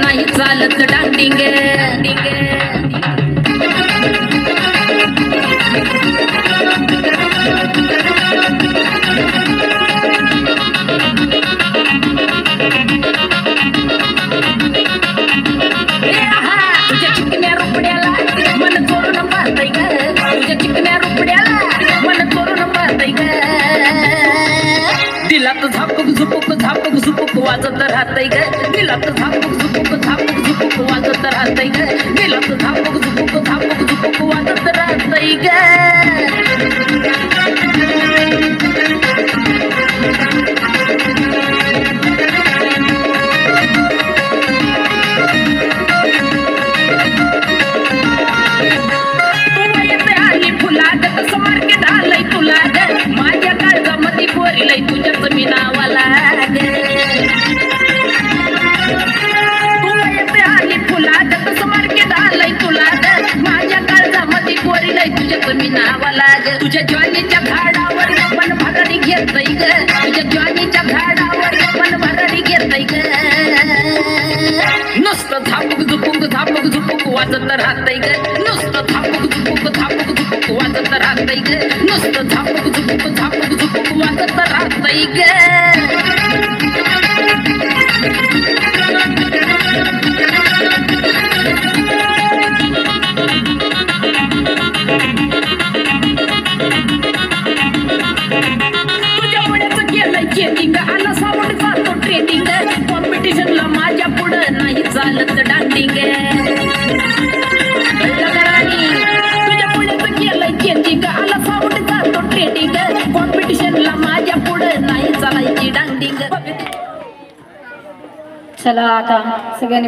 नाही चालत डांडिंग तुझ्या चिकन्या रुपड्याला मन चोरून पाहतय ग तुझ्या चिकन्या रुपड्याला मन चोरून पाहतय ग दिलात झापक झुपक वाजत राहतय ग दिलात झापक झुपक वाजत राहतय ग दिलात झापक झुपक वाजत राहतय ग माझ्या काळजामध्ये पोरीलय तुझ्याच मी नावाला तुला येते आली फुलाद तसं मार्केट आलंय तुला माझ्या काळजामध्ये पोरीलय तुझ्याच मी नावाला तुझ्या ज्वानीच्या झाडावर मन भरारी घेतय ग तुझ्या ज्वानीच्या झाडावर मन भरारी घेतय ग नुसतं झापक झुपक वाजत राहतय ग नुसतं झापक झुपक वाजत राहतय ग नुसतं झापक झुपक वाजत राहतय ग तुझ्या पुण्याचं केलंय चेकिंग आला सावड जातो ट्रेनिंग कॉम्पिटिशनला माझ्या पुढं नाही चालत डांडिंग तुझ्या पुण्याचं केलंय चेकिंग आला सावड जातो ट्रेनिंग कॉम्पिटिशनला माझ्या पुढं नाही चालायची डांडिंग चला आता सगळ्यांनी